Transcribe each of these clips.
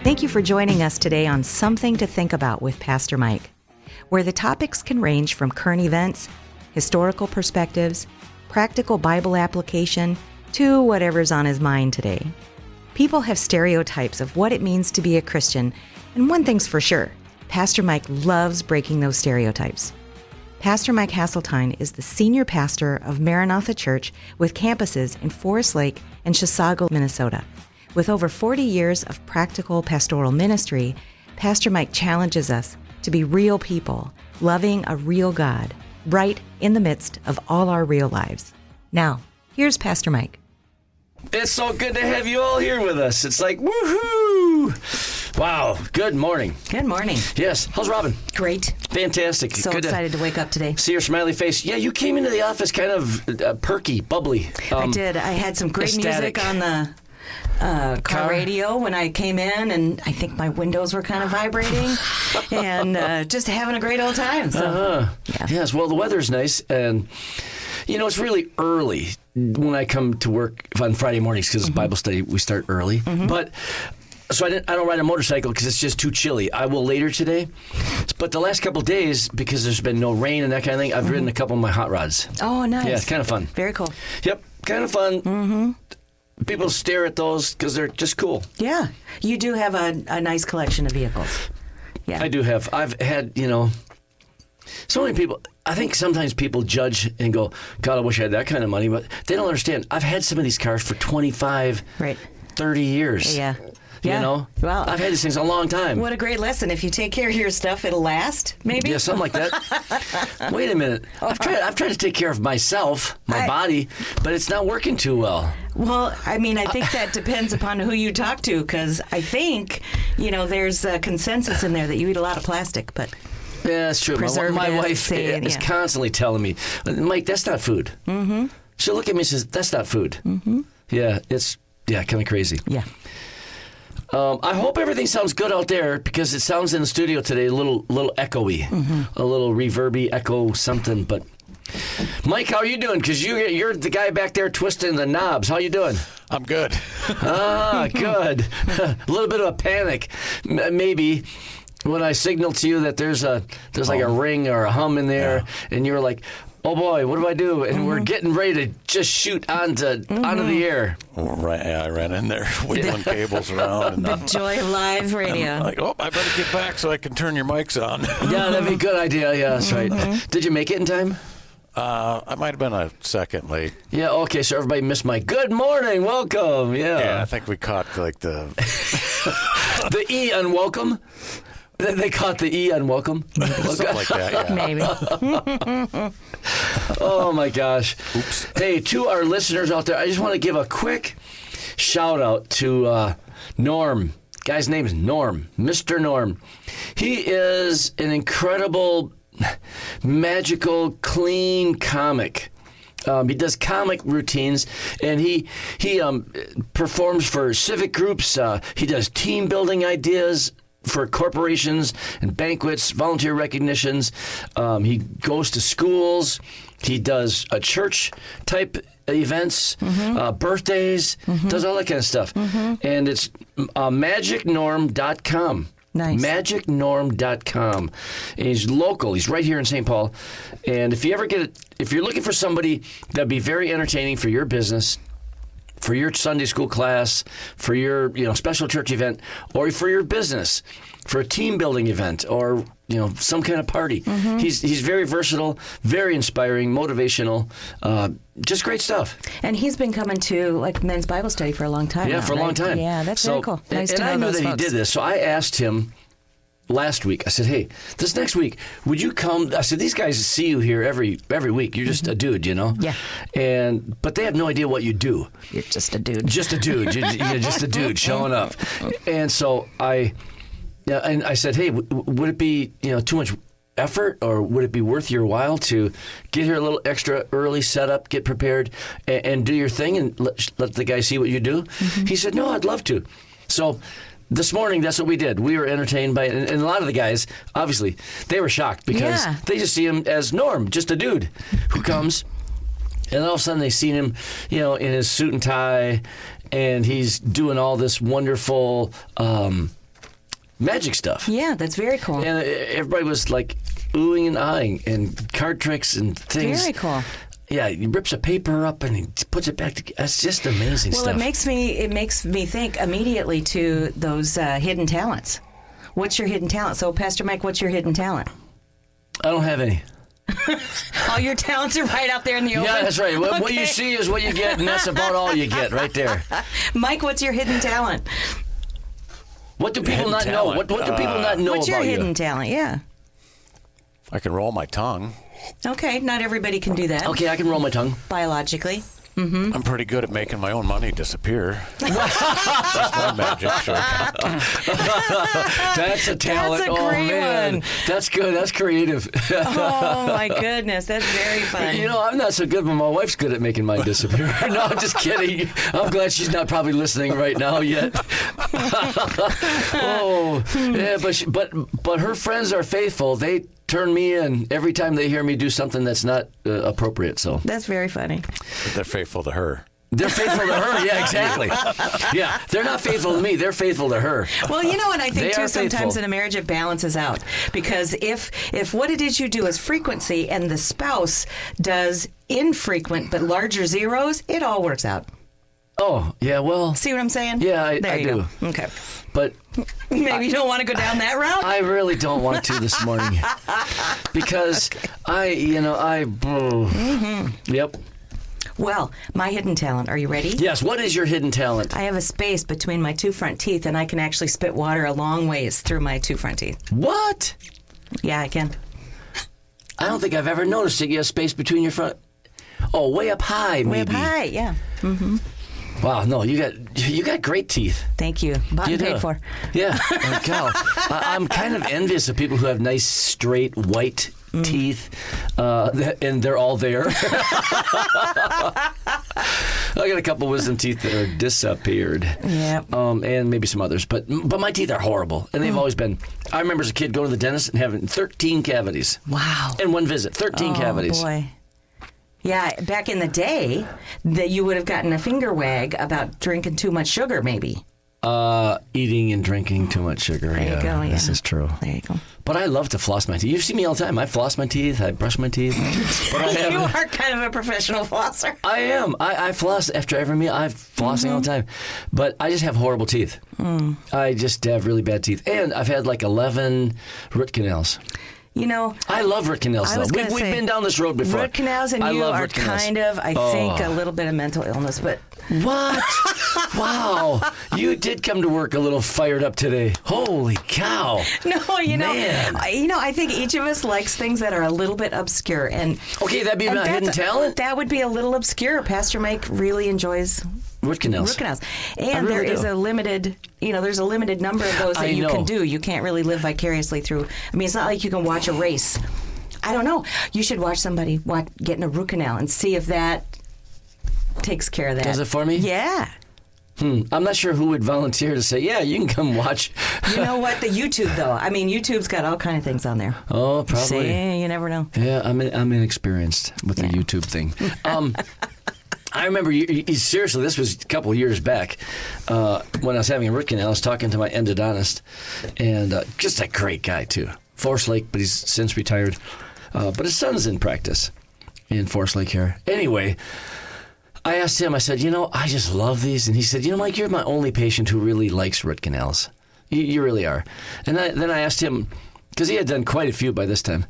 Thank you for joining us today on Something to Think About with Pastor Mike, where the topics can range from current events, historical perspectives, practical Bible application, to whatever's on his mind today. People have stereotypes of what it means to be a Christian, and one thing's for sure, Pastor Mike loves breaking those stereotypes. Pastor Mike Hasseltine is the senior pastor of Maranatha Church with campuses in Forest Lake and Chisago, Minnesota. With over 40 years of practical pastoral ministry, Pastor Mike challenges us to be real people, loving a real God, right in the midst of all our real lives. Now, here's Pastor Mike. It's so good to have you all here with us. It's like, woohoo! Wow, good morning. Good morning. Yes, how's Robin? Great. Fantastic. So good excited to wake up today. See your smiley face. Yeah, you came into the office kind of perky, bubbly. I did. I had some great ecstatic. music on the car radio when I came in, and I think my windows were kind of vibrating, and just having a great old time. So, yeah. Yes, well, the weather's nice, and it's really early when I come to work on Friday mornings because Bible study, we start early. But so I don't ride a motorcycle because it's just too chilly. I will later today. But the last couple of days, because there's been no rain and that kind of thing, I've ridden a couple of my hot rods. Oh, nice. Yeah, it's kind of fun. Very cool. Yep, kind of fun. People stare at those because they're just cool. Yeah. You do have a nice collection of vehicles. Yeah. I do have. I've had, so many people. I think sometimes people judge and go, God, I wish I had that kind of money. But they don't understand. I've had some of these cars for 25, 30 years. Yeah. Well, I've had these things a long time. What a great lesson. If you take care of your stuff, it'll last, maybe? Yeah, something like that. Wait a minute. I've tried to take care of myself, my body, but it's not working too well. Well, I think that depends upon who you talk to, because I think, there's a consensus in there that you eat a lot of plastic, but... Yeah, that's true. My wife is constantly telling me, Mike, that's not food. She'll look at me and says, that's not food. Yeah, it's kind of crazy. Yeah. I hope everything sounds good out there because it sounds in the studio today a little echoey, a little reverby echo something. But Mike, how are you doing? Because you're the guy back there twisting the knobs. How you doing? I'm good. Good. A little bit of a panic, maybe. When I signaled to you that there's like a ring or a hum in there, and you were like, "Oh boy, what do I do?" And we're getting ready to just shoot onto the air. Right, I ran in there wiggling cables around. And the joy of live radio. I'm like, I better get back so I can turn your mics on. Yeah, that'd be a good idea. Yeah, that's right. Did you make it in time? I might have been a second late. Yeah, okay, so everybody missed my good morning, welcome. Yeah, I think we caught like the the E unwelcome. They caught the E unwelcome. Something like that, yeah. Maybe. Oh, my gosh. Oops. Hey, to our listeners out there, I just want to give a quick shout-out to Norm. Guy's name is Norm, Mr. Norm. He is an incredible, magical, clean comic. He does comic routines, and he performs for civic groups. He does team-building ideas for corporations and banquets, volunteer recognitions. He goes to schools. He does church-type events, birthdays, does all that kind of stuff. And it's magicnorm.com. Nice. Magicnorm.com. And he's local. He's right here in St. Paul. And if you're looking for somebody that'd be very entertaining for your business, for your Sunday school class, for your special church event, or for your business, for a team building event, or some kind of party. He's very versatile, very inspiring, motivational, just great stuff. And he's been coming to men's Bible study for a long time. Yeah, now, for a long time. Yeah, that's very cool. Nice to know I knew those that folks. he did this, so I asked him last week. I said, "Hey, this next week, would you come?" I said, "These guys see you here every week. You're just a dude, Yeah. but they have no idea what you do. You're just a dude. Just a dude. You're just a dude showing up." And so I said, "Hey, would it be too much effort, or would it be worth your while to get here a little extra early, set up, get prepared, and do your thing, and let the guys see what you do?" He said, "No, I'd love to." So this morning, that's what we did. We were entertained by it. And a lot of the guys, obviously, they were shocked because they just see him as Norm, just a dude who comes. And all of a sudden, they seen him, in his suit and tie, and he's doing all this wonderful magic stuff. Yeah, that's very cool. And everybody was like oohing and eyeing, and card tricks and things. Very cool. Yeah, he rips a paper up and he puts it back together. It's just amazing Well, stuff. it makes me think immediately to those hidden talents. What's your hidden talent? So, Pastor Mike, what's your hidden talent? I don't have any. All your talents are right out there in the open. Yeah, that's right. What you Okay. see is what you get, and that's about all you get right there. Mike, what's your hidden talent? What do people Hidden not know? talent. What do people not know What's your about hidden you? talent? Yeah. I can roll my tongue. Okay, not everybody can do that Okay, I can roll my tongue. biologically. I'm pretty good at making my own money disappear. That's my magic trick. That's a talent. That's a oh great man, one. that's good. That's creative. Oh my goodness, that's very fun. You know, I'm not so good, but my wife's good at making mine disappear. No, I'm just kidding. I'm glad she's not probably listening right now yet. Oh, yeah, but her friends are faithful. They turn me in every time they hear me do something that's not appropriate. So That's very funny. They're faithful to her. they're faithful to her. Yeah, exactly. Yeah, they're not faithful to me. They're faithful to her. Well, you know what I They think are too. Sometimes faithful. in a marriage it balances out because if what it is you do is frequency and the spouse does infrequent but larger zeros, it all works out. Oh, yeah. Well, See what I'm saying? Yeah, I there you do. Go. Okay. but Maybe you don't want to go down that route. I really don't want to this morning because Yep. Well, my hidden talent. Are you ready? Yes. What is your hidden talent? I have a space between my two front teeth, and I can actually spit water a long ways through my two front teeth. What? Yeah, I can. I don't think I've ever noticed that you have space between your front. Oh, way up high, maybe. Way up high, yeah. Wow, no, you got great teeth. Thank you. Bought You and paid do. for. Yeah, oh, cow. I'm kind of envious of people who have nice, straight, white teeth, and they're all there. I got a couple wisdom teeth that are disappeared. Yeah. And maybe some others, but my teeth are horrible, and they've always been. I remember as a kid going to the dentist and having 13 cavities Wow. in one visit. 13 cavities. Oh, boy. Yeah, back in the day, that you would have gotten a finger wag about drinking too much sugar, maybe. Eating and drinking too much sugar. There you go, This yeah. is true. There you go. But I love to floss my teeth. You see me all the time. I floss my teeth. I brush my teeth. But I You have. are kind of a professional flosser. I am. I floss after every meal. I'm flossing all the time. But I just have horrible teeth. I just have really bad teeth. And I've had like 11 root canals. You know, I love root canals, I though. was gonna We've say, been down this road before. root canals and I you love are root canals. kind of, I think, a little bit of mental illness, but What? Wow. You did come to work a little fired up today. Holy cow. no, you know, Man. I think each of us likes things that are a little bit obscure, and Okay, that'd be and my hidden that's- talent? That would be a little obscure. Pastor Mike really enjoys Root canals. root canals, and really there is do. a limited, there's a limited number of those that I you know. can do. You can't really live vicariously through. I mean, it's not like you can watch a race. I don't know. You should watch somebody getting a root canal and see if that takes care of that. Does it for me? Yeah. I'm not sure who would volunteer to say, yeah, you can come watch. You know what? The YouTube, though. I mean, YouTube's got all kind of things on there. Oh, probably. See, you never know. Yeah, I'm inexperienced with the YouTube thing. I remember, seriously, this was a couple of years back when I was having a root canal. I was talking to my endodontist, and just a great guy, too. Forest Lake, but he's since retired. But his son's in practice in Forest Lake here. Anyway, I asked him, I said, I just love these. And he said, Mike, you're my only patient who really likes root canals. You really are. And then I asked him, because he had done quite a few by this time.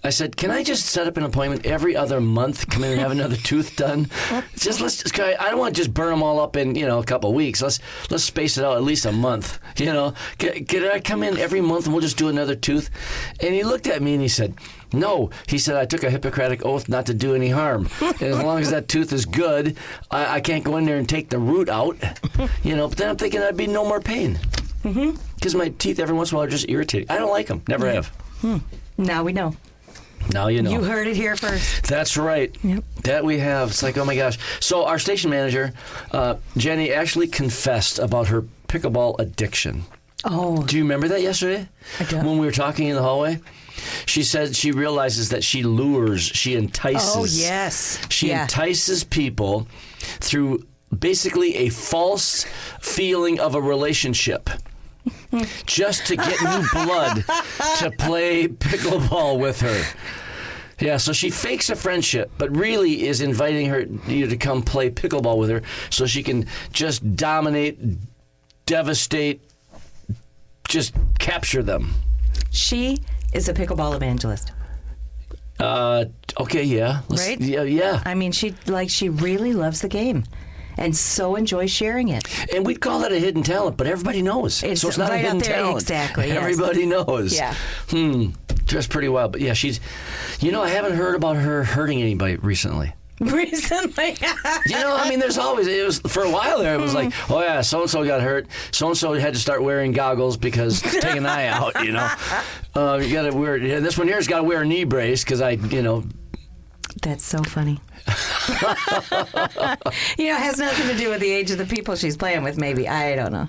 I said, can I just set up an appointment every other month, come in and have another tooth done? I don't want to just burn them all up in, a couple of weeks. Let's space it out at least a month, Can I come in every month and we'll just do another tooth? And he looked at me and he said, no. He said, I took a Hippocratic oath not to do any harm. And as long as that tooth is good, I can't go in there and take the root out, But then I'm thinking that'd be no more pain. Because my teeth every once in a while are just irritating. I don't like them. Never have. Now we know. Now you know. You heard it here first. That's right. Yep. That we have. It's like, oh my gosh. So our station manager, Jenny, actually confessed about her pickleball addiction. Oh, Do you remember that yesterday? I don't. When we were talking in the hallway? She said she realizes that she entices. oh yes. She yeah. entices people through basically a false feeling of a relationship. just to get new blood to play pickleball with her. Yeah, so she fakes a friendship, but really is inviting her to come play pickleball with her so she can just dominate, devastate, just capture them. She is a pickleball evangelist. Okay, yeah. Right? Yeah. I mean, she really loves the game and so enjoys sharing it. And we'd call that a hidden talent, but everybody knows. So it's not right a hidden out there, talent. exactly, yes. Everybody knows. Yeah. Just pretty wild. But yeah, she's, I haven't heard about her hurting anybody recently. Recently. I mean, there's always, it was, for a while there, it was like, oh yeah, so-and-so got hurt. So-and-so had to start wearing goggles because take an eye out, you got to wear, this one here's got to wear a knee brace because That's so funny. It has nothing to do with the age of the people she's playing with, maybe. I don't know.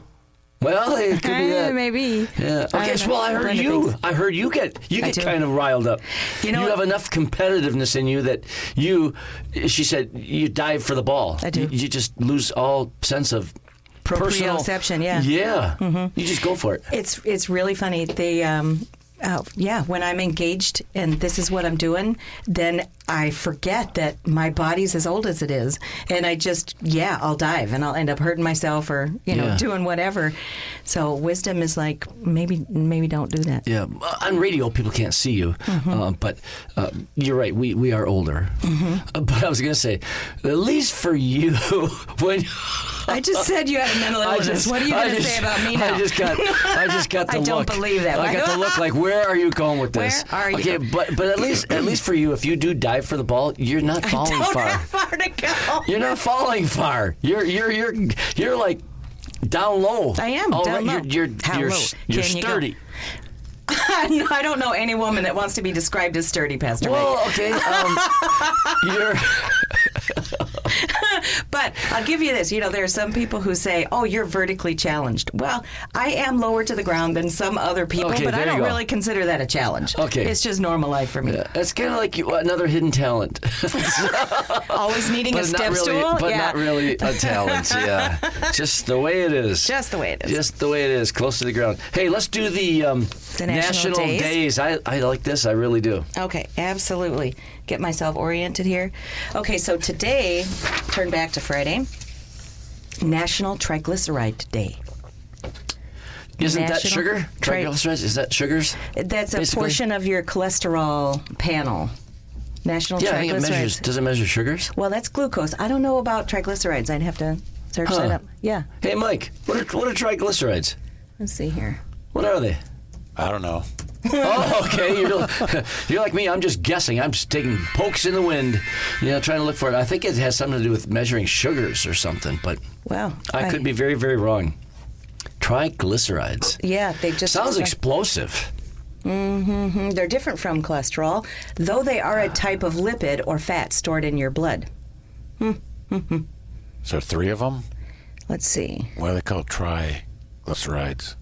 Well, it could be that. Maybe. Yeah. Okay. So, I heard Blend of you. things. I heard you get do. kind of riled up. You know you what? have enough competitiveness in you that she said, you dive for the ball. I do. You just lose all sense of personal Proprioception, yeah. Yeah. Mm-hmm. You just go for it. It's really funny. They when I'm engaged and this is what I'm doing, then I forget that my body's as old as it is, and I just I'll dive and I'll end up hurting myself or doing whatever. So wisdom is like maybe don't do that. Yeah. On radio, people can't see you, but you're right. We are older. But I was going to say, at least for you, when I just said you had a mental illness. What are you going to say about me now? I just got the I look. don't believe that. I got the look like, where are you going with this? Where are you? Okay, but at least for you, if you do dive for the ball, you're not falling I don't far. have far to go. You're not falling far. You're like down low. I am down low. You're How low you're can you go? sturdy. No, I don't know any woman that wants to be described as sturdy, Pastor Mike. Well, okay. You're. But I'll give you this. There are some people who say, oh, you're vertically challenged. Well, I am lower to the ground than some other people, Okay, but I there you don't go. really consider that a challenge. Okay. It's just normal life for me. That's kind of like another hidden talent. Always needing a But step not really, stool? but yeah. not really a talent. Yeah, just the way it is. Just the way it is. Just the way it is, close to the ground. Hey, let's do the National Days. I like this. I really do. Okay, absolutely. Get myself oriented here. Okay, so today, turn back to Friday, National Triglyceride Day. Isn't that National sugar? Triglycerides? Is that sugars? That's Basically? a portion of your cholesterol panel. National Yeah, I think it triglycerides. measures. Does it measure sugars? Well, that's glucose. I don't know about triglycerides. I'd have to search that up. Yeah. Hey, Mike, what are triglycerides? Let's see here. What are they? I don't know. Oh, okay. You're like me. I'm just guessing. I'm just taking pokes in the wind, trying to look for it. I think it has something to do with measuring sugars or something, but Well, I could be very, very wrong. Triglycerides. Yeah, they just Sounds explosive. They're different from cholesterol, though they are a type of lipid or fat stored in your blood. So 3 of them? Let's see. Why are they called triglycerides?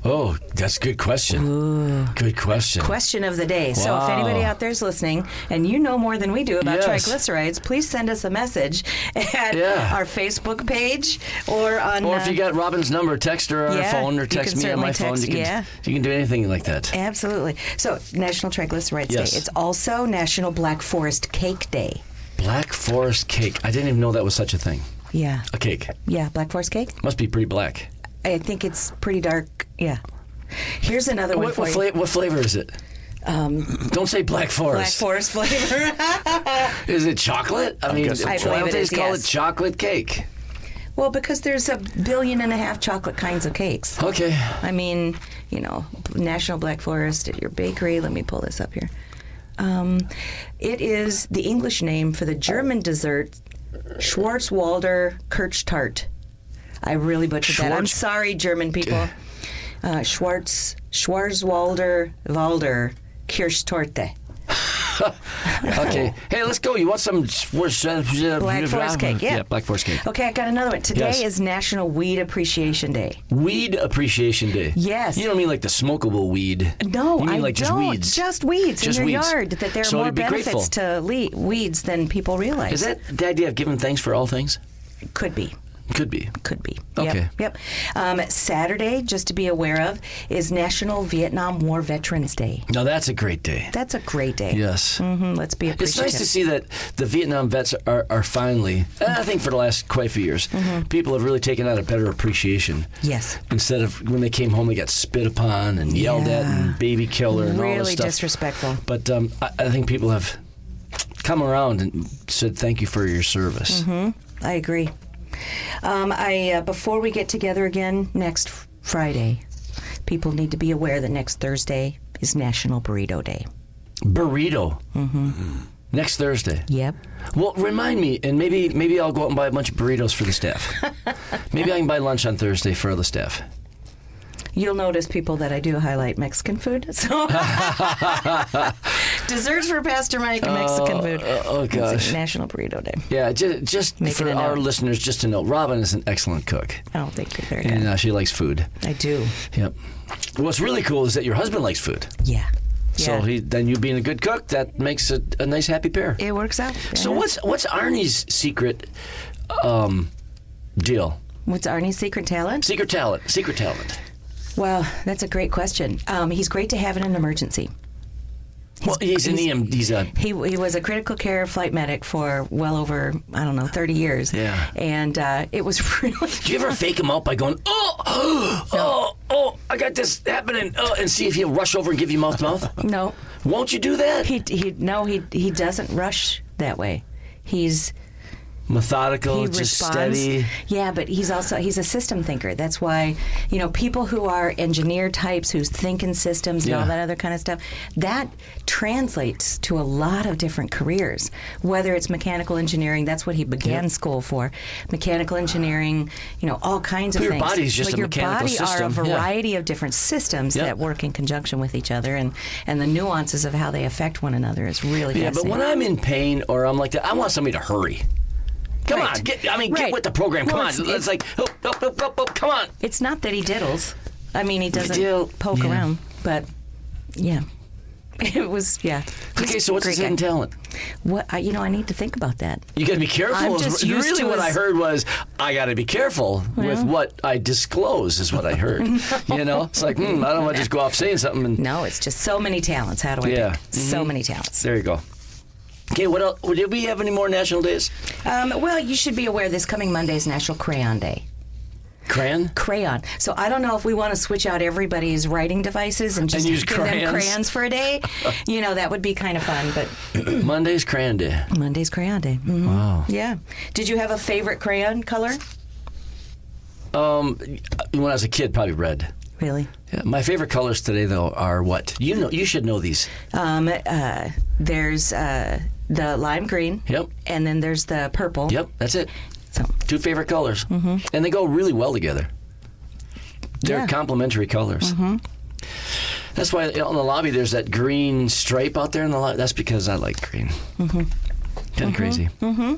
Oh, that's a good question. Ooh. Good question. Question of the day. So if Wow. anybody out there is listening and you know more than we do about Yes. triglycerides, please send us a message at Yeah. our Facebook page or on... Or if you got Robin's number, text her on her yeah, phone or you text can me on my certainly phone. text, You can do anything like that. Absolutely. So, National Triglycerides Yes. Day. It's also National Black Forest Cake Day. Black Forest cake. I didn't even know that was such a thing. Yeah. A cake. Yeah, Black Forest cake. Must be pretty black. I think it's pretty dark. Yeah. Here's another one What, for what, you. what flavor is it? Don't say Black Black Forest. Forest flavor. Is it chocolate? I mean, guessing I why believe don't it they is, call yes. it chocolate cake? Well, because there's 1.5 billion chocolate kinds of cakes. Okay. I mean, National Black Forest at your bakery. Let me pull this up here. It is the English name for the German dessert Schwarzwälder Kirchtart. I really butchered that. I'm sorry, German people. Schwarzwälder Walder Kirschtorte. Okay. Hey, let's go. You want some Black Forest cake, yeah. Yeah, Black Forest cake. Okay, I got another one. Today Yes. is National Weed Appreciation Day. Weed Appreciation Day. Yes. You don't mean like the smokable weed. No, you mean I like just don't. weeds. Just weeds Just in your weeds. yard. That there are So more you'd be benefits grateful. to weeds than people realize. Is that the idea of giving thanks for all things? Could be. Could be. Could be. Okay. Yep. Saturday, just to be aware of, is National Vietnam War Veterans Day. Now, that's a great day. That's a great day. Yes. Let's be appreciative. It's nice to see that the Vietnam vets are finally, and I think for the last quite a few years, people have really taken out a better appreciation. Yes. Instead of when they came home, they got spit upon and yelled at and baby killer and all this Really stuff. Disrespectful. But I think people have come around and said thank you for your service. I agree. Before we get together again next Friday, people need to be aware that next Thursday is National Burrito Day. Burrito. Next Thursday. Yep. Well, remind me, and maybe I'll go out and buy a bunch of burritos for the staff. Maybe I can buy lunch on Thursday for the staff. You'll notice, people, that I do highlight Mexican food. So desserts for Pastor Mike and Mexican food. Oh, gosh. It's National Burrito Day. Yeah, just Making for a our note. listeners, just to know, Robin is an excellent cook. Oh, thank you. Very good. And she likes food. I do. Yep. What's really cool is that your husband likes food. Yeah. So then you being a good cook, that makes it a nice happy pair. It works out. So Yeah. what's Arnie's secret deal? What's Arnie's secret talent? Secret talent. Well, that's a great question. He's great to have in an emergency. Well, he's an EM. He was a critical care flight medic for well over, 30 years. Yeah. And it was really... Do you ever fake him out by going, I got this happening, and see if he'll rush over and give you mouth to mouth? No. Won't you do that? He doesn't rush that way. He's... Methodical, he just responds. steady. Yeah, but he's a system thinker. That's why, people who are engineer types who think in systems and all that other kind of stuff, that translates to a lot of different careers. Whether it's mechanical engineering, that's what he began school for. Mechanical engineering, all kinds of Your things. body's just but a your mechanical body system. are a variety of different systems that work in conjunction with each other, and the nuances of how they affect one another is really Yeah, but fascinating. when I'm in pain or I'm like that, I want somebody to hurry. Come Right. on, get Right. with the program. Come Well, on, it's like, come on. It's not that he diddles. I mean, he doesn't Diddle, poke yeah. around, but yeah, it was He's Okay, so what's a his great hidden guy. talent? What I need to think about that. You got to be careful. I'm just used Really, to what I his- heard was I got to be careful with what I disclose. Is what I heard. It's like I don't want to just go off saying something. And No, it's just so many talents. How do I Yeah. pick? So many talents. there you go. Okay, what else? Did we have any more national days? Well, you should be aware this coming Monday is National Crayon Day. Crayon. Crayon. So I don't know if we want to switch out everybody's writing devices and just use give them crayons. crayons for a day. That would be kind of fun. But Monday's Crayon Day. Monday's Crayon Day. Mhm. Wow. Yeah. Did you have a favorite crayon color? When I was a kid, probably red. Really? Yeah, my favorite colors today, though, are what? You should know these. There's the lime green. Yep. And then there's the purple. Yep, that's it. So, 2 favorite colors. Mm-hmm. And they go really well together. They're Yeah. complementary colors. Mm-hmm. That's why in the lobby there's that green stripe out there in the lobby. That's because I like green. Mm-hmm. Kind of crazy. Mm-hmm.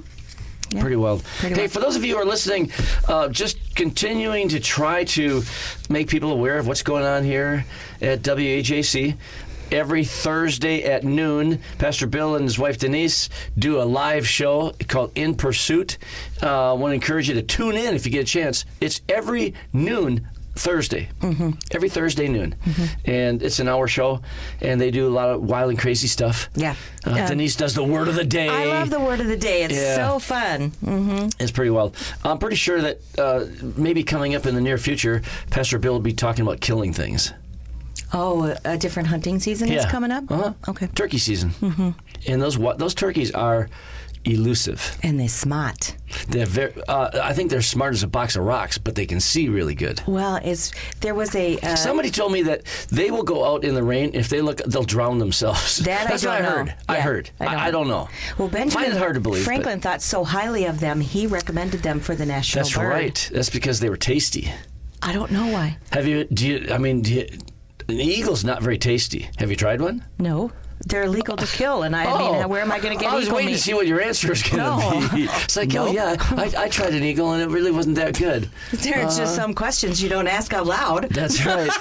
Yeah. Pretty wild. Pretty Hey, wild. for those of you who are listening, just continuing to try to make people aware of what's going on here at WAJC. Every Thursday at noon, Pastor Bill and his wife Denise do a live show called In Pursuit. I want to encourage you to tune in if you get a chance. It's every noon Thursday. Mm-hmm. Every Thursday noon. Mm-hmm. And it's an hour show, and they do a lot of wild and crazy stuff. Yeah. Denise does the word of the day. I love the word of the day. It's Yeah. so fun. Mm-hmm. It's pretty wild. I'm pretty sure that maybe coming up in the near future, Pastor Bill will be talking about killing things. Oh, a different hunting season is coming up? Uh-huh. Okay. Turkey season. Mm-hmm. And those turkeys are elusive. And they're smart. They're very. I think they're smart as a box of rocks, but they can see really good. Well, there was a... Somebody told me that they will go out in the rain. If they look, they'll drown themselves. That's what I don't heard. know. I Yeah, heard. I don't know. Well, Find Benjamin it hard to believe. but Franklin thought so highly of them, he recommended them for the national That's bird. right. That's because they were tasty. I don't know why. An eagle's not very tasty. Have you tried one? No. They're illegal to kill, and I mean, where am I going to get I was eagle waiting meat? to see what your answer was going to No. be. It's like, I tried an eagle, and it really wasn't that good. There's just some questions you don't ask out loud. That's right.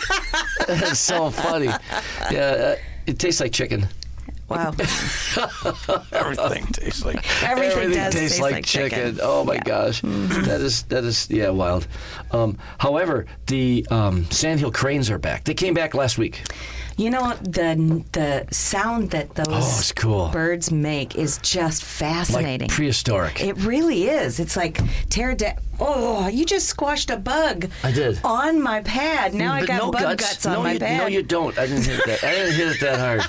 That's so funny. Yeah, it tastes like chicken. Wow. Everything tastes like. Everything does tastes taste like chicken. Oh my gosh, that is wild. However, the Sandhill Cranes are back. They came back last week. You know, the sound that those it's cool. birds make is just fascinating. Like prehistoric. It really is. It's like pterodactyl. Oh, you just squashed a bug. I did. On my pad. Now I But got no bug guts on my pad. No, you don't. I didn't hit that. I didn't hit it that hard.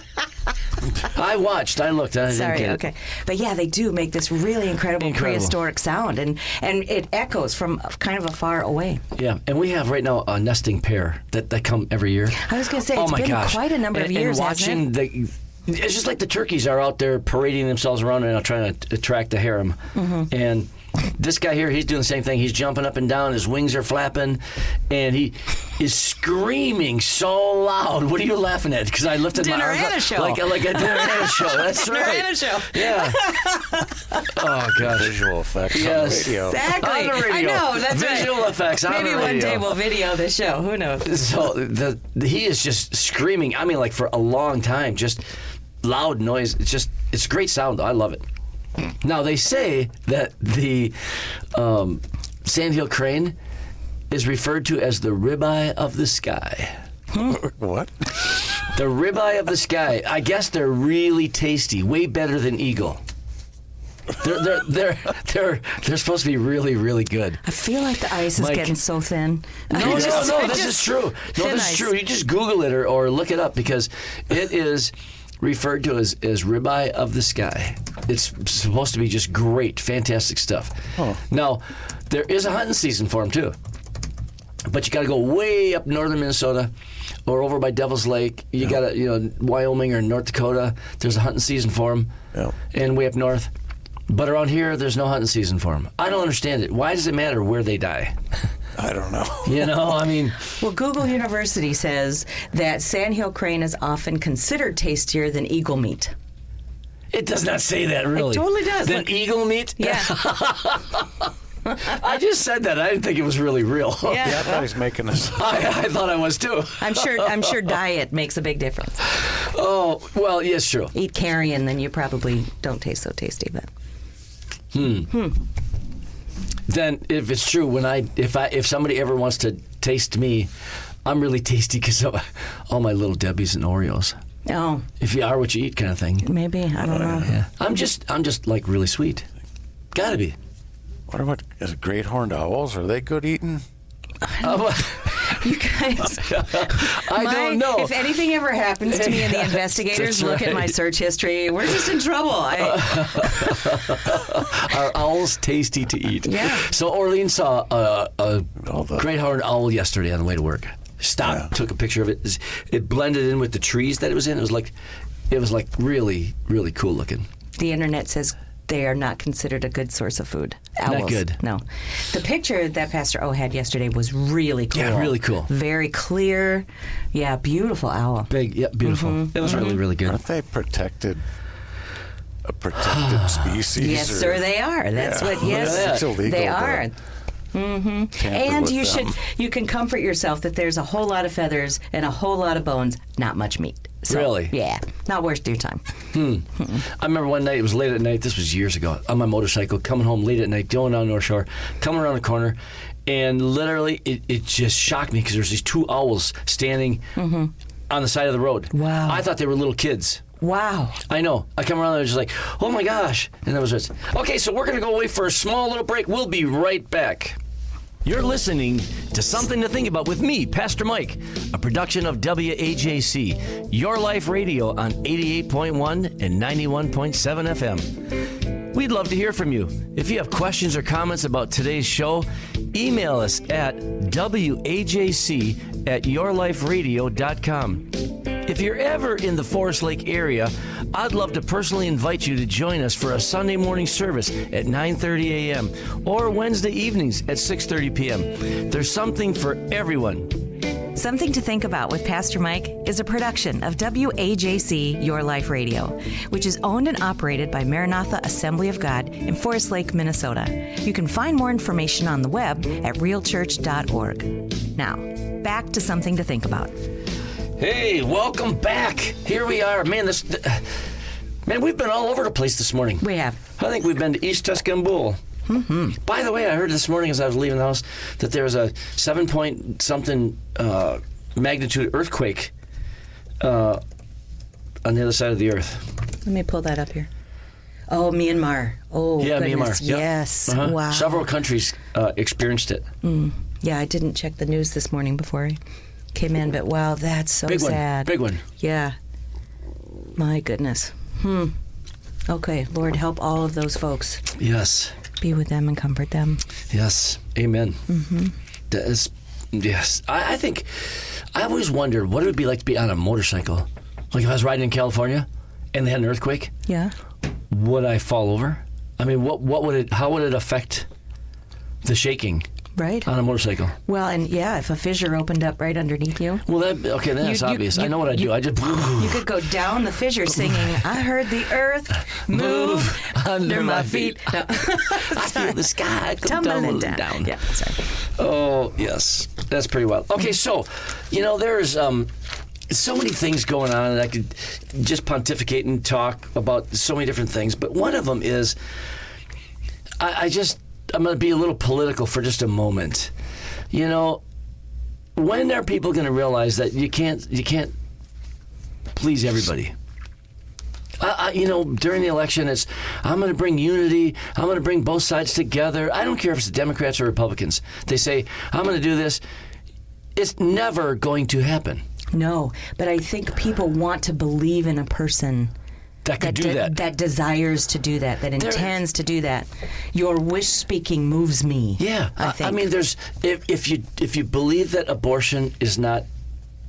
I watched. I looked. I didn't Sorry, get it. okay. But yeah, they do make this really incredible prehistoric sound, and it echoes from kind of a far away. Yeah, and we have right now a nesting pair that come every year. I was going to say, Oh it's my been gosh. quite a number of years, and hasn't watching it's just like the turkeys are out there parading themselves around and trying to attract the harem. Mm-hmm. And this guy here, he's doing the same thing. He's jumping up and down. His wings are flapping, and he is screaming so loud. What are you laughing at? Because I lifted my Dinner arms and up a show. like a dinner and a show. That's Dinner right. and a show. Yeah. Oh gosh. Visual effects Yes. on the radio. Exactly. On the radio. I know, that's Visual right. effects on Maybe the one radio. day we'll video this show. Who knows? So he is just screaming. I mean, like for a long time, just loud noise. It's great sound. I love it. Now they say that the Sandhill Crane is referred to as the ribeye of the sky. What? The ribeye of the sky. I guess they're really tasty. Way better than eagle. They're supposed to be really, really good. I feel like the ice is Mike. getting so thin. No, this is true. No, thin this is ice. true. You just Google it or look it up because it is referred to as ribeye of the sky. It's supposed to be just great, fantastic stuff. Oh. Now, there is a hunting season for them too, but you got to go way up northern Minnesota or over by Devil's Lake. You got to, Wyoming or North Dakota. There's a hunting season for them, and way up north. But around here, there's no hunting season for them. I don't understand it. Why does it matter where they die? I don't know. I mean... Well, Google University says that Sandhill Crane is often considered tastier than eagle meat. It does not say that, really. It totally does. Than Look. eagle meat? Yeah. I just said that. I didn't think it was really real. Yeah. Yeah, I thought he's making this. I thought I was too. I'm sure diet makes a big difference. Oh, well, yes, true. Eat carrion, then you probably don't taste so tasty. But Then, if it's true, if somebody ever wants to taste me, I'm really tasty because of all my little Debbies and Oreos. oh, If you are what you eat, kind of thing. maybe I don't know. Yeah, I'm just like really sweet. Gotta be. What about great horned owls? Are they good eating? You guys, I don't know. If anything ever happens to me and the investigators That's look at my right. search history, we're just in trouble. Are owls tasty to eat? Yeah. So Orlean saw a All the- great horned owl yesterday on the way to work. Stopped, took a picture of it. It blended in with the trees that it was in. It was like really, really cool looking. The internet says they are not considered a good source of food. Owls. Not good. No. The picture that Pastor O had yesterday was really cool. Yeah, really cool. Very clear. Yeah, beautiful owl. Big, yeah, beautiful. Mm-hmm. It was really, really good. Aren't they a protected species? Yes, or- sir, they are. That's Yeah. what, yes, It's illegal they to are. tamper And with them. you can comfort yourself that there's a whole lot of feathers and a whole lot of bones, not much meat. So, Really? Yeah, not worth your time. I remember one night, it was late at night, this was years ago, on my motorcycle, coming home late at night, going down North Shore, coming around the corner, and literally it just shocked me because there's these two owls standing on the side of the road. Wow. I thought they were little kids. Wow. I know. I come around and I was just like, oh my gosh. And that was it. Okay, so we're going to go away for a small little break. We'll be right back. You're listening to Something to Think About with me, Pastor Mike, a production of WAJC, Your Life Radio on 88.1 and 91.7 FM. We'd love to hear from you. If you have questions or comments about today's show, email us at wajc@yourliferadio.com. If you're ever in the Forest Lake area, I'd love to personally invite you to join us for a Sunday morning service at 9:30 a.m. or Wednesday evenings at 6:30 p.m. There's something for everyone. Something to Think About with Pastor Mike is a production of WAJC Your Life Radio, which is owned and operated by Maranatha Assembly of God in Forest Lake, Minnesota. You can find more information on the web at realchurch.org. Now, back to Something to Think About. Hey, welcome back. Here we are. Man, Man, we've been all over the place this morning. We have. I think we've been to East Tuscambul. By the way, I heard this morning as I was leaving the house that there was a 7-point-something magnitude earthquake on the other side of the earth. Let me pull that up here. Oh, Myanmar. Oh, Yeah, goodness. Myanmar. Yep. Yes. Uh-huh. Wow. Several countries experienced it. Yeah, I didn't check the news this morning before I came in, but wow, that's so Big sad. one. Big one. Yeah. My goodness. Okay, Lord, help all of those folks. Yes. Be with them and comfort them. Yes. Amen. That is, yes. I think, I always wondered what it would be like to be on a motorcycle. Like if I was riding in California and they had an earthquake, Yeah. would I fall over? I mean, how would it affect the shaking Right. on a motorcycle? Well, and yeah, if a fissure opened up right underneath you, Well, then that's obvious. I know what I do. I just you could go down the fissure singing, I heard the earth move under my feet. No. I feel the sky come Tumbling tumbling down. Yeah, sorry. Oh, yes. That's pretty wild. Okay, so, there's so many things going on, and I could just pontificate and talk about so many different things, but one of them is, I'm going to be a little political for just a moment. When are people going to realize that you can't please everybody? During the election, I'm going to bring unity. I'm going to bring both sides together. I don't care if it's Democrats or Republicans. They say, I'm going to do this. It's never going to happen. No, but I think people want to believe in a person That could do that. that desires to do that, that intends to do that. Your wish speaking moves me. Yeah, I think. I mean, there's if you believe that abortion is not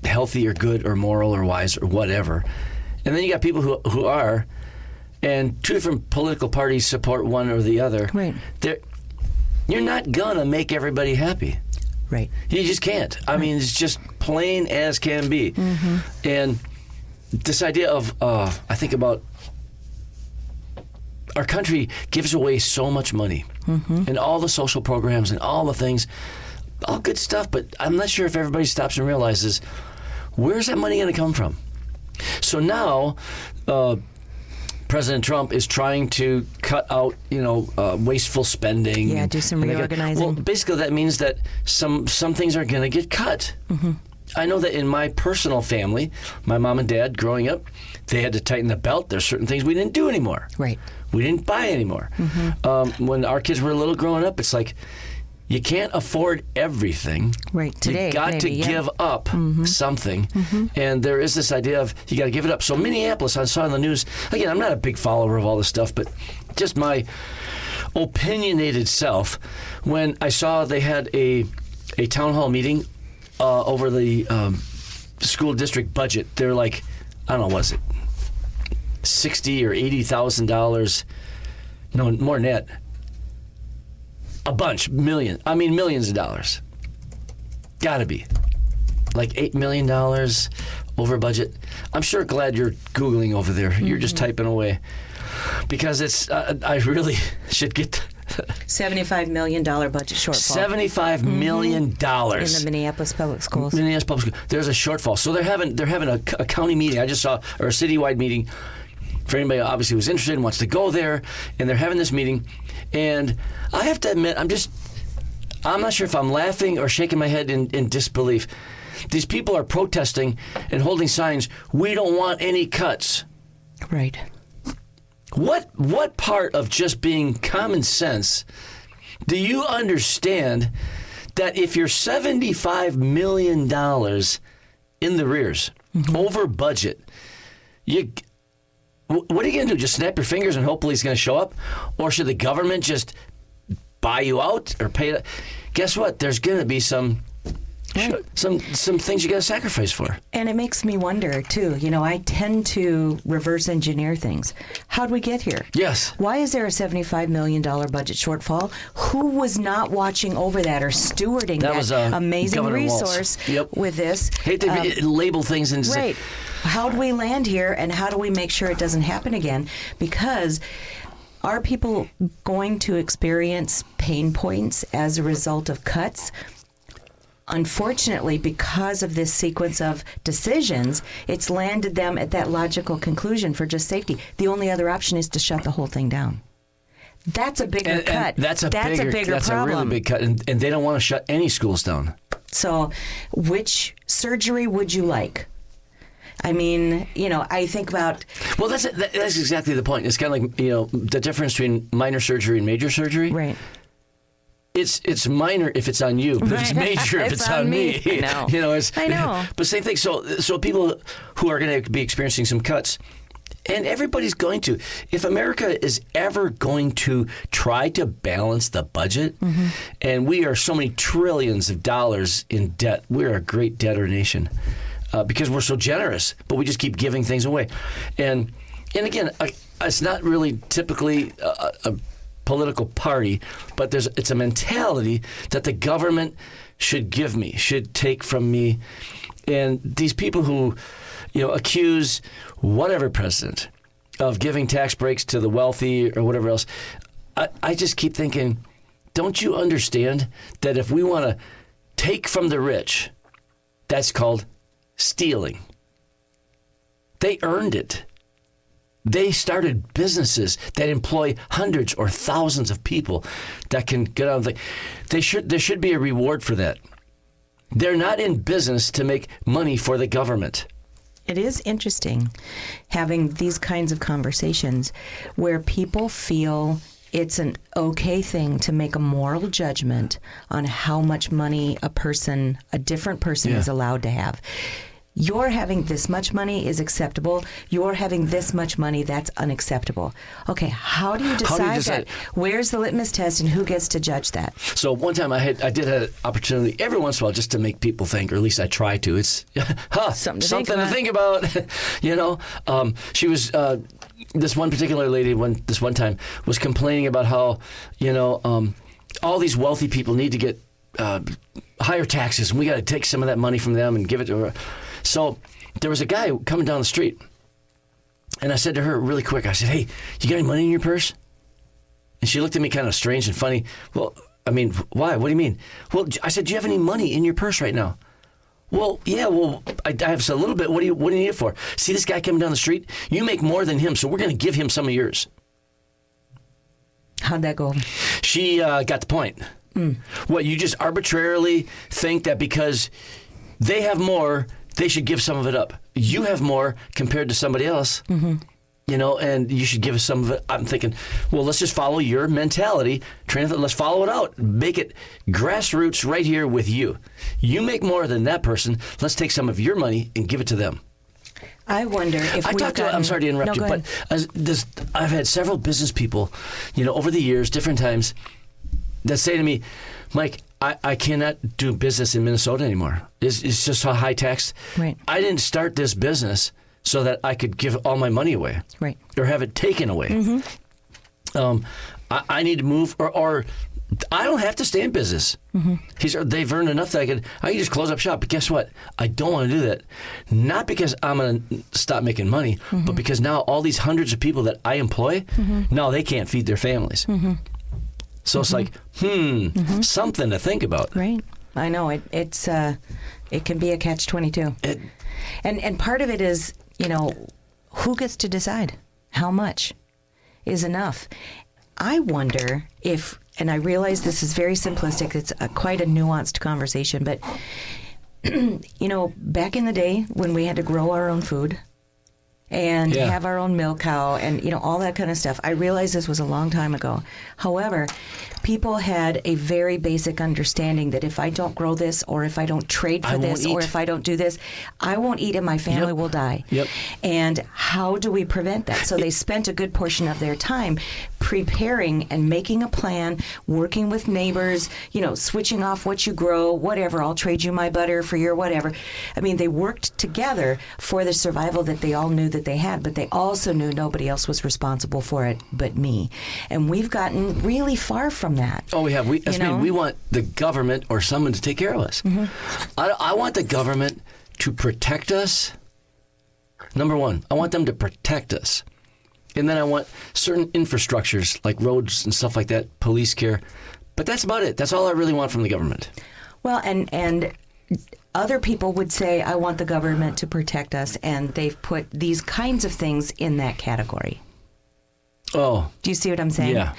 healthy or good or moral or wise or whatever, and then you got people who are, and two different political parties support one or the other. Right. You're not gonna make everybody happy. Right. You just can't. I mean, it's just plain as can be. And this idea of, I think about our country gives away so much money and all the social programs and all the things, all good stuff, but I'm not sure if everybody stops and realizes, where's that money going to come from? So now, President Trump is trying to cut out, wasteful spending. Yeah, do some and reorganizing. Well, basically that means that some things are going to get cut. I know that in my personal family, my mom and dad growing up, they had to tighten the belt. There's certain things we didn't do anymore. Right. We didn't buy anymore. When our kids were little growing up, it's like, you can't afford everything. Right. Today, you got to give up something. And there is this idea of you got to give it up. So Minneapolis, I saw in the news, again, I'm not a big follower of all this stuff, but just my opinionated self, when I saw they had a town hall meeting over the school district budget. They're like, I don't know, what is it, $60,000 or $80,000? No, more than that. A bunch, millions of dollars. Gotta be. Like $8 million over budget. I'm sure glad you're Googling over there. You're just typing away. Because it's, I really should get $75 million budget shortfall. $75 million. In the Minneapolis Public Schools. Minneapolis Public Schools. There's a shortfall. So they're having a county meeting. I just saw, or a citywide meeting. For anybody obviously who's interested and wants to go there, and they're having this meeting. And I have to admit, I'm not sure if I'm laughing or shaking my head in disbelief. These people are protesting and holding signs, we don't want any cuts. Right. What part of just being common sense do you understand that if you're $75 million in the rears, over budget, what are you going to do? Just snap your fingers and hopefully he's going to show up? Or should the government just buy you out or pay it? Guess what? There's going to be some things you got to sacrifice for. And it makes me wonder, too. I tend to reverse engineer things. How'd we get here? Yes. Why is there a $75 million budget shortfall? Who was not watching over that or stewarding that amazing Governor resource Waltz. with this? Hate to label things and Right. How do we land here, and how do we make sure it doesn't happen again? Because are people going to experience pain points as a result of cuts? unfortunately, because of this sequence of decisions, it's landed them at that logical conclusion for just safety. The only other option is to shut the whole thing down. That's a bigger cut. That's a bigger problem. a really big cut, and they don't want to shut any schools down. So, which surgery would you like? I mean, I think about... Well, that's exactly the point. It's kind of like, the difference between minor surgery and major surgery. Right. It's minor if it's on you, but it's major if it's on me. I know. I know. But same thing. So people who are going to be experiencing some cuts, and everybody's going to. If America is ever going to try to balance the budget, and we are so many trillions of dollars in debt, we're a great debtor nation because we're so generous, but we just keep giving things away. And again, it's not really typically a political party, but it's a mentality that the government should give me, should take from me. And these people who, accuse whatever president of giving tax breaks to the wealthy or whatever else, I just keep thinking, don't you understand that if we want to take from the rich, that's called stealing. They earned it. They started businesses that employ hundreds or thousands of people that can get on. There should be a reward for that. They're not in business to make money for the government. It is interesting having these kinds of conversations where people feel it's an okay thing to make a moral judgment on how much money a different person is allowed to have. You're having this much money is acceptable. You're having this much money, that's unacceptable. Okay, how do you decide that? Where's the litmus test and who gets to judge that? So one time I did have an opportunity every once in a while just to make people think, or at least I try to. It's something to think about. She was this one particular lady this one time was complaining about how all these wealthy people need to get higher taxes, and we got to take some of that money from them and give it to her. So there was a guy coming down the street, and I said to her really quick, I said, "Hey, you got any money in your purse?" And she looked at me kind of strange and funny. Well, I mean, why? What do you mean? Well, I said, "Do you have any money in your purse right now?" Well, yeah, I have a little bit. What do you need it for? See this guy coming down the street? You make more than him, so we're going to give him some of yours. How'd that go? She got the point. What, you just arbitrarily think that because they have more, they should give some of it up. You have more compared to somebody else, and you should give us some of it. I'm thinking, well, let's just follow your mentality. Let's follow it out. Make it grassroots right here with you. You make more than that person. Let's take some of your money and give it to them. I wonder if I'm sorry to interrupt you, but I've had several business people, over the years, different times, that say to me, Mike, I cannot do business in Minnesota anymore. It's just so high taxed. Right. I didn't start this business so that I could give all my money away. Right. Or have it taken away. I need to move, or I don't have to stay in business. They've earned enough that I can just close up shop. But guess what? I don't want to do that. Not because I'm going to stop making money, but because now all these hundreds of people that I employ, now they can't feed their families. So it's like, something to think about. Right. I know. It can be a catch-22. And part of it is, who gets to decide how much is enough? I wonder if, and I realize this is very simplistic, it's quite a nuanced conversation, but, back in the day when we had to grow our own food, and have our own milk cow and, all that kind of stuff. I realize this was a long time ago. However, people had a very basic understanding that if I don't grow this, or if I don't trade for this, or if I don't do this, I won't eat and my family will die. And how do we prevent that? So they spent a good portion of their time preparing and making a plan, working with neighbors, switching off what you grow, whatever. I'll trade you my butter for your whatever. I mean, they worked together for the survival that they all knew that they had, but they also knew nobody else was responsible for it but me. And we've gotten really far from that. Oh, we have. We want the government or someone to take care of us. I want the government to protect us. Number one, I want them to protect us. And then I want certain infrastructures like roads and stuff like that, police care. But that's about it. That's all I really want from the government. Well, and other people would say, I want the government to protect us, and they've put these kinds of things in that category. Oh. Do you see what I'm saying? Yeah.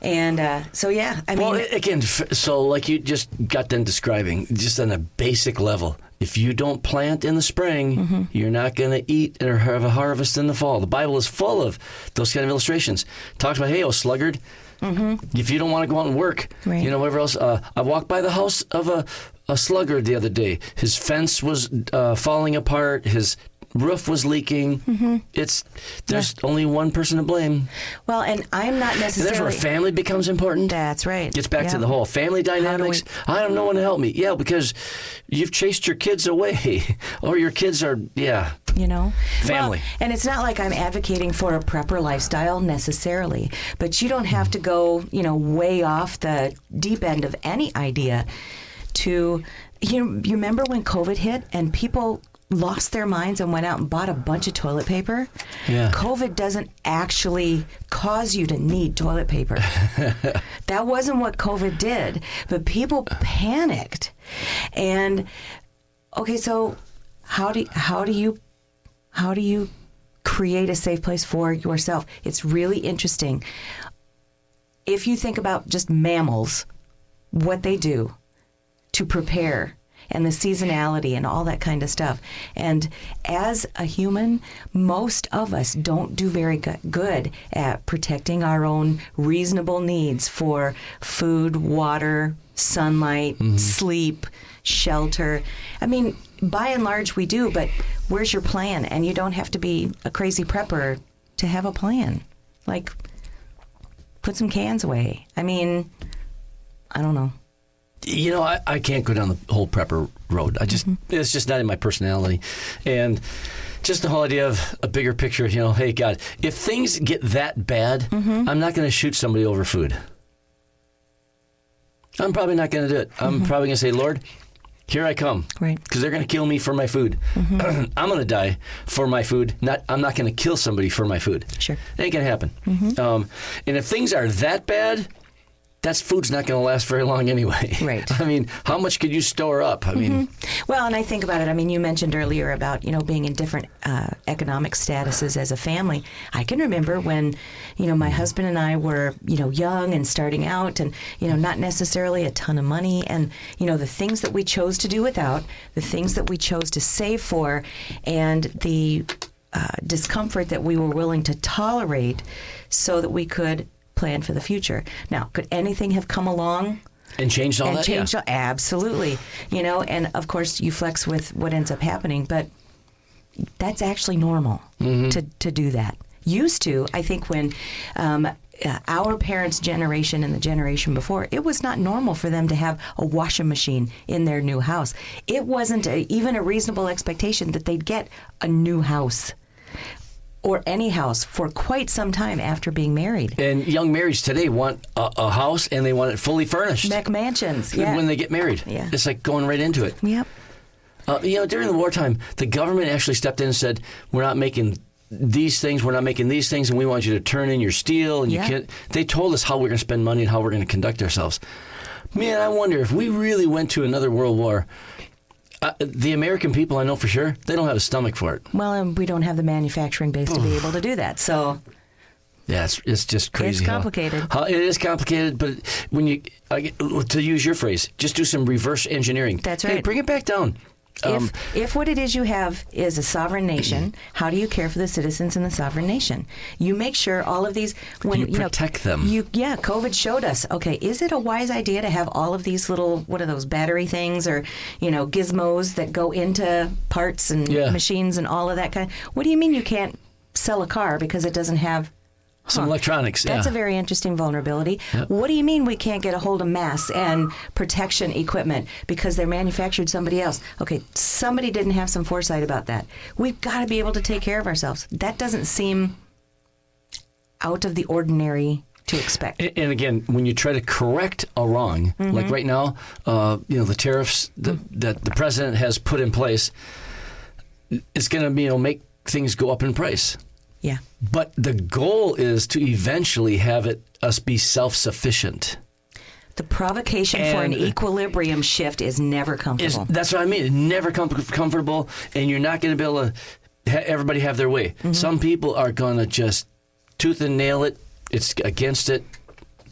And so, yeah, I Well, mean... again, so like you just got done describing, just on a basic level, if you don't plant in the spring, you're not going to eat or have a harvest in the fall. The Bible is full of those kind of illustrations. Talks about, hey, oh, sluggard, if you don't want to go out and work, Right. you know, whatever else. I walked by the house of a sluggard the other day. His fence was falling apart. His roof was leaking. There's only one person to blame. Well, and I'm not And that's necessarily... where family becomes important. That's right. Gets back to Yeah. the whole family dynamics. I have no one to help me. Yeah, because you've chased your kids away, or your kids are, You know? Family. Well, and it's not like I'm advocating for a prepper lifestyle necessarily, but you don't have to go, way off the deep end of any idea to, you remember when COVID hit and people lost their minds and went out and bought a bunch of toilet paper? Yeah. COVID doesn't actually cause you to need toilet paper. That wasn't what COVID did, but people panicked. And okay, so how do you create a safe place for yourself? It's really interesting. If you think about just mammals, what they do to prepare and the seasonality and all that kind of stuff. And as a human, most of us don't do very good at protecting our own reasonable needs for food, water, sunlight, sleep, shelter. I mean, by and large we do, but where's your plan? And you don't have to be a crazy prepper to have a plan. Like, put some cans away. I mean, I don't know. You know, I can't go down the whole prepper road. It's just not in my personality. And just the whole idea of a bigger picture, hey, God, if things get that bad, I'm not going to shoot somebody over food. I'm probably not going to do it. I'm probably going to say, Lord, here I come. Right. Because they're going to kill me for my food. I'm going to die for my food. I'm not going to kill somebody for my food. Sure. It ain't going to happen. And if things are that bad, that food's not going to last very long anyway. Right. I mean, how much could you store up? I mean, Well, and I think about it. I mean, you mentioned earlier about, being in different economic statuses as a family. I can remember when, my husband and I were, young and starting out and, not necessarily a ton of money. And, the things that we chose to do without, the things that we chose to save for, and the discomfort that we were willing to tolerate so that we could plan for the future. Now, could anything have come along and changed all and that? changed Yeah. absolutely. And of course you flex with what ends up happening, but that's actually normal to do that. Used to, I think when our parents' generation and the generation before, it was not normal for them to have a washing machine in their new house. It wasn't even a reasonable expectation that they'd get a new house or any house for quite some time after being married. And young marrieds today want a house and they want it fully furnished McMansions, yeah. when they get married. Yeah. It's like going right into it. Yep. During the wartime, the government actually stepped in and said, we're not making these things, and we want you to turn in your steel. And you can't. They told us how we're going to spend money and how we're going to conduct ourselves. Man, I wonder if we really went to another world war, the American people, I know for sure, they don't have a stomach for it. Well, and we don't have the manufacturing base to be able to do that. So Yeah, it's just crazy. It's complicated. It is complicated, but when you, to use your phrase, just do some reverse engineering. That's Hey, right. bring it back down. If what it is you have is a sovereign nation, how do you care for the citizens in the sovereign nation? You make sure all of these You protect them. COVID showed us. Okay, is it a wise idea to have all of these little, what are those, battery things or gizmos that go into parts and machines and all of that kind? What do you mean you can't sell a car because it doesn't have Some electronics, That's a very interesting vulnerability. Yep. What do you mean we can't get a hold of masks and protection equipment because they're manufactured somebody else? Okay, somebody didn't have some foresight about that. We've got to be able to take care of ourselves. That doesn't seem out of the ordinary to expect. And again, when you try to correct a wrong, like right now, the tariffs that the president has put in place, it's going to make things go up in price. Yeah. But the goal is to eventually have us be self-sufficient. The provocation for an And- equilibrium shift is never comfortable. That's what I mean. It's never comfortable, and you're not going to be able to everybody have their way. Some people are going to just tooth and nail it. It's against it.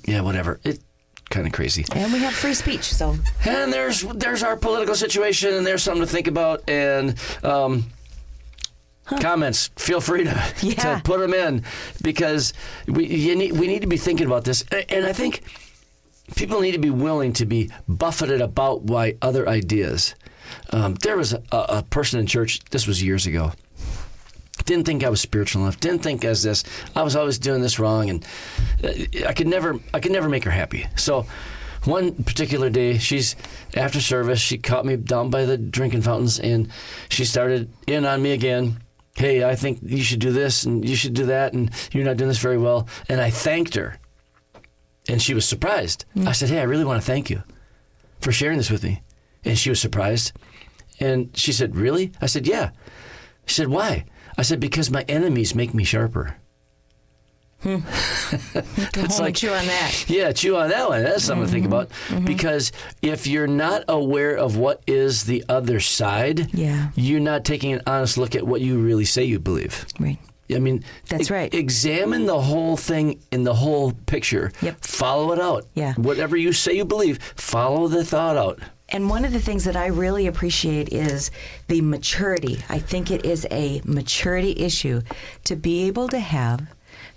Yeah, whatever. It's kind of crazy. And we have free speech, so. And there's our political situation, and there's something to think about. And comments, feel free to put them in, because we need to be thinking about this. And I think people need to be willing to be buffeted about by other ideas. There was a person in church, this was years ago, didn't think I was spiritual enough, didn't think as this, I was always doing this wrong, and I could never make her happy. So one particular day, after service, she caught me down by the drinking fountains, and she started in on me again. Hey, I think you should do this, and you should do that, and you're not doing this very well. And I thanked her, and she was surprised. I said, hey, I really want to thank you for sharing this with me. And she was surprised. And she said, really? I said, yeah. She said, why? I said, because my enemies make me sharper. It's like, chew on that. Yeah, chew on that one. That's something to think about. Because if you're not aware of what is the other side, you're not taking an honest look at what you really say you believe. Right. I mean, that's right. Examine the whole thing in the whole picture. Yep. Follow it out. Yeah. Whatever you say you believe, follow the thought out. And one of the things that I really appreciate is the maturity. I think it is a maturity issue to be able to have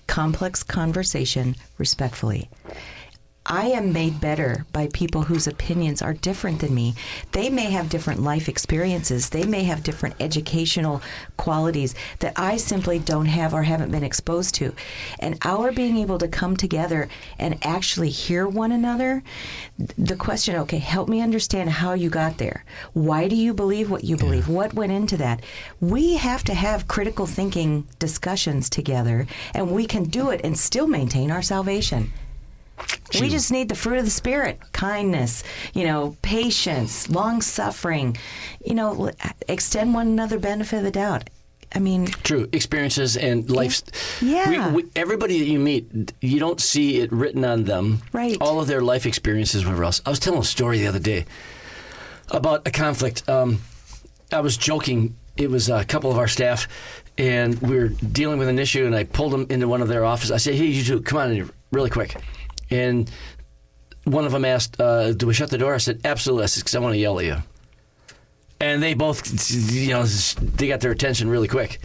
complex conversation respectfully. I am made better by people whose opinions are different than me. They may have different life experiences. They may have different educational qualities that I simply don't have or haven't been exposed to. And our being able to come together and actually hear one another, the question, okay, help me understand how you got there. Why do you believe what you believe? What went into that? We have to have critical thinking discussions together, and we can do it and still maintain our salvation. We just need the fruit of the Spirit, kindness, patience, long-suffering, extend one another benefit of the doubt. I mean... True. Experiences and life. Yeah. Everybody that you meet, you don't see it written on them. Right. All of their life experiences, whatever else. I was telling a story the other day about a conflict. I was joking. It was a couple of our staff, and we were dealing with an issue, and I pulled them into one of their offices. I said, hey, you two, come on in here really quick. And one of them asked, do we shut the door? I said, absolutely. I said, because I want to yell at you. And they both, they got their attention really quick.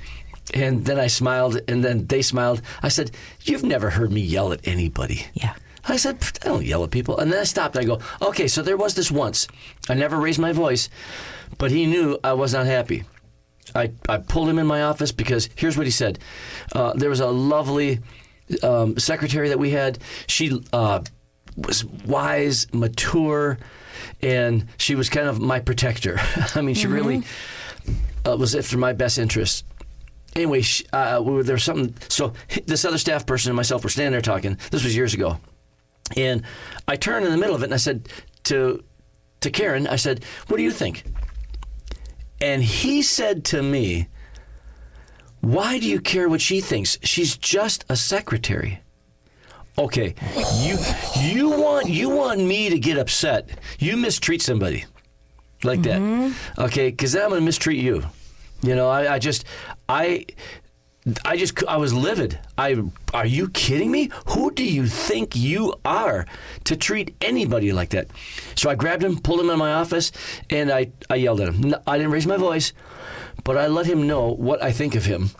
And then I smiled, and then they smiled. I said, you've never heard me yell at anybody. Yeah. I said, I don't yell at people. And then I stopped, and I go, okay, so there was this once. I never raised my voice, but he knew I was not happy. I pulled him in my office because here's what he said. There was a lovely... secretary that we had. She was wise, mature, and she was kind of my protector. I mean, she really was after my best interest. Anyway, there was something. So this other staff person and myself were standing there talking. This was years ago, and I turned in the middle of it and I said to Karen, I said, "What do you think?" And he said to me, why do you care what she thinks? She's just a secretary. Okay, you want me to get upset. You mistreat somebody like that. Okay, because then I'm going to mistreat you. I was livid. Are you kidding me? Who do you think you are to treat anybody like that? So I grabbed him, pulled him in my office, and I yelled at him. No, I didn't raise my voice, but I let him know what I think of him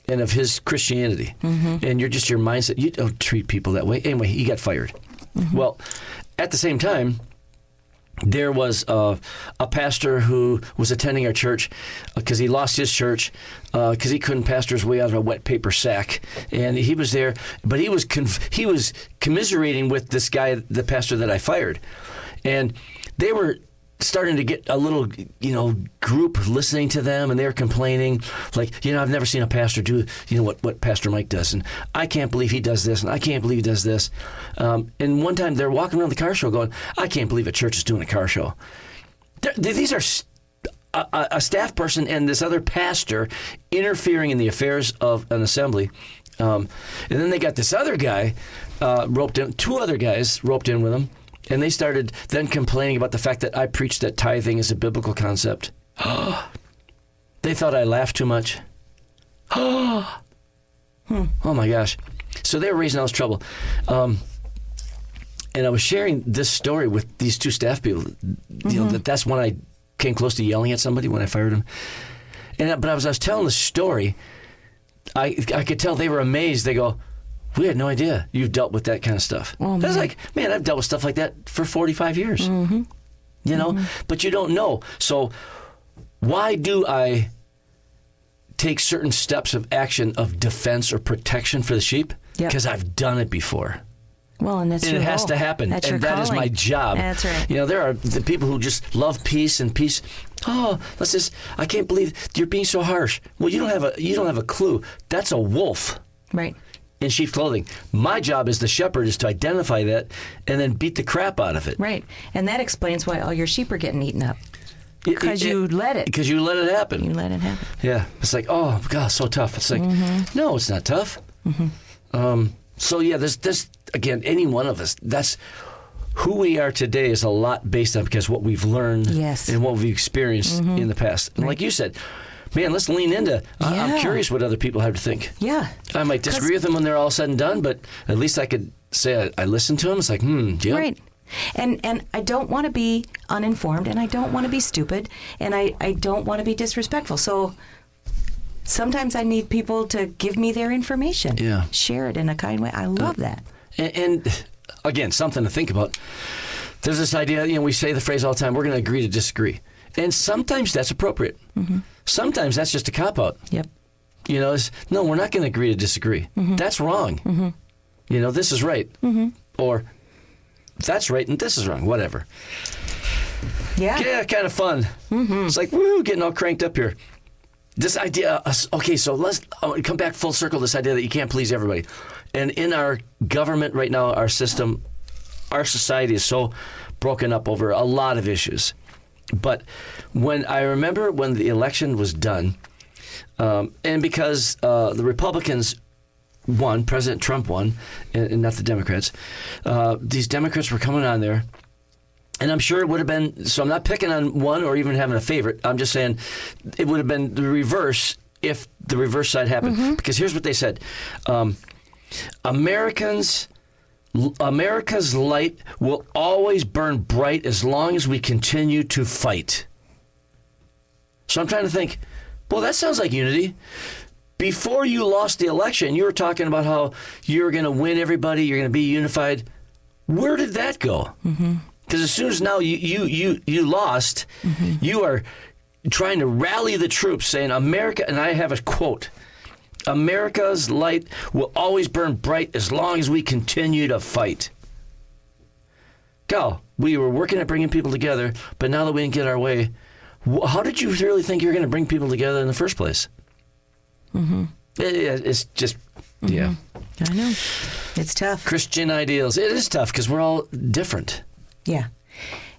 and of his Christianity. And your mindset. You don't treat people that way. Anyway, he got fired. Well, at the same time, there was a pastor who was attending our church because he lost his church because he couldn't pastor his way out of a wet paper sack, and he was there, but he was commiserating with this guy, the pastor that I fired, and they were starting to get a little, group listening to them, and they were complaining, like, I've never seen a pastor do, what Pastor Mike does, and I can't believe he does this, and I can't believe he does this. And one time they're walking around the car show going, I can't believe a church is doing a car show. These are a staff person and this other pastor interfering in the affairs of an assembly. And then they got this other guy roped in, two other guys roped in with him. And they started then complaining about the fact that I preached that tithing is a biblical concept. They thought I laughed too much. Oh my gosh. So they were raising all this trouble. And I was sharing this story with these two staff people. You know, that's when I came close to yelling at somebody when I fired them. But as I was telling the story, I could tell they were amazed. They go, "We had no idea you've dealt with that kind of stuff." I was like, "Man, I've dealt with stuff like that for 45 years." You know, but you don't know. So why do I take certain steps of action of defense or protection for the sheep? Because I've done it before. Well, and it has to happen, that's and that is my job. That's right. You know, there are the people who just love peace and peace. Oh, I can't believe you're being so harsh. Well, you don't have a clue. That's a wolf, right, in sheep's clothing. My job as the shepherd is to identify that and then beat the crap out of it. Right, and that explains why all your sheep are getting eaten up. Because you let it. Because you let it happen. You let it happen. Yeah, it's like, oh God, so tough. It's like, no, it's not tough. So yeah, this again, any one of us, that's who we are today is a lot based on because what we've learned and what we've experienced in the past. And like you said, man, let's lean into. I'm curious what other people have to think. Yeah, I might disagree with them when they're all said and done, but at least I could say I listened to them. It's like, yeah. Right. And I don't want to be uninformed, and I don't want to be stupid, and I don't want to be disrespectful. So sometimes I need people to give me their information. Yeah. Share it in a kind way. I love that. And again, something to think about. There's this idea, we say the phrase all the time, we're going to agree to disagree. And sometimes that's appropriate. Sometimes that's just a cop-out. Yep. No, we're not going to agree to disagree. That's wrong. This is right. Or that's right and this is wrong, whatever. Yeah, kind of fun. It's like, woo, getting all cranked up here. This idea, okay, so let's come back full circle, this idea that you can't please everybody. And in our government right now, our system, our society is so broken up over a lot of issues. But I remember when the election was done, and because the Republicans won, President Trump won, and not the Democrats, these Democrats were coming on there. And I'm sure it would have been, so I'm not picking on one or even having a favorite. I'm just saying it would have been the reverse if the reverse side happened. Because here's what they said. America's light will always burn bright as long as we continue to fight. So I'm trying to think, well, that sounds like unity. Before you lost the election, you were talking about how you're going to win everybody, you're going to be unified. Where did that go? Because as soon as now you lost, you are trying to rally the troops, saying America, and I have a quote, America's light will always burn bright as long as we continue to fight. Gal, we were working at bringing people together, but now that we didn't get our way, how did you really think you were going to bring people together in the first place? It's just, yeah. I know. It's tough. Christian ideals. It is tough because we're all different. Yeah.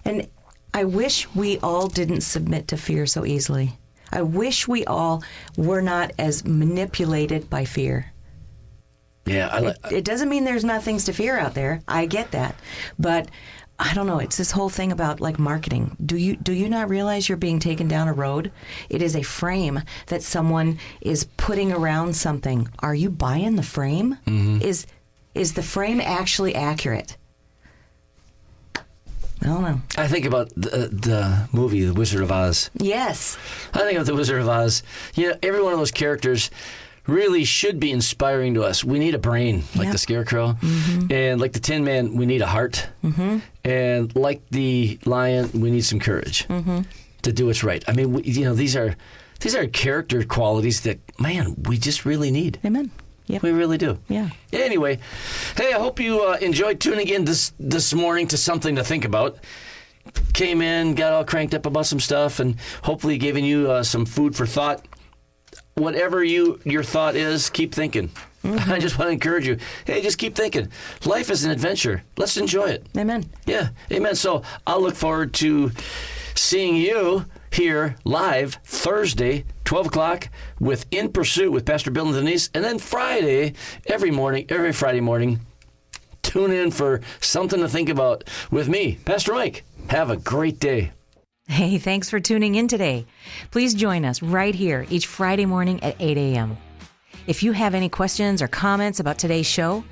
And I wish we all didn't submit to fear so easily. I wish we all were not as manipulated by fear. Yeah. It doesn't mean there's not things to fear out there. I get that. But I don't know. It's this whole thing about like marketing. Do you not realize you're being taken down a road? It is a frame that someone is putting around something. Are you buying the frame? Is the frame actually accurate? I don't know. I think about the movie, The Wizard of Oz. Yes. I think of The Wizard of Oz. Every one of those characters really should be inspiring to us. We need a brain, like the Scarecrow. And like the Tin Man, we need a heart. And like the lion, we need some courage to do what's right. I mean, these are character qualities that, man, we just really need. Amen. Yep. We really do. Yeah. Anyway, hey, I hope you enjoyed tuning in this morning to Something to Think About. Came in, got all cranked up about some stuff, and hopefully giving you some food for thought. Whatever your thought is, keep thinking. I just want to encourage you. Hey, just keep thinking. Life is an adventure. Let's enjoy it. Amen. Yeah, amen. So I'll look forward to seeing you here live Thursday, 12 o'clock with In Pursuit with Pastor Bill and Denise. And then Friday, every Friday morning, tune in for Something to Think About with me, Pastor Mike. Have a great day. Hey, thanks for tuning in today. Please join us right here each Friday morning at 8 a.m. If you have any questions or comments about today's show,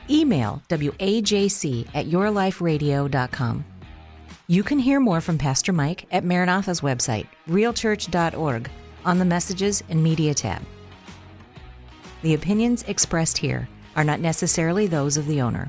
email wajc@yourliferadio.com. You can hear more from Pastor Mike at Maranatha's website, realchurch.org, on the Messages and Media tab. The opinions expressed here are not necessarily those of the owner.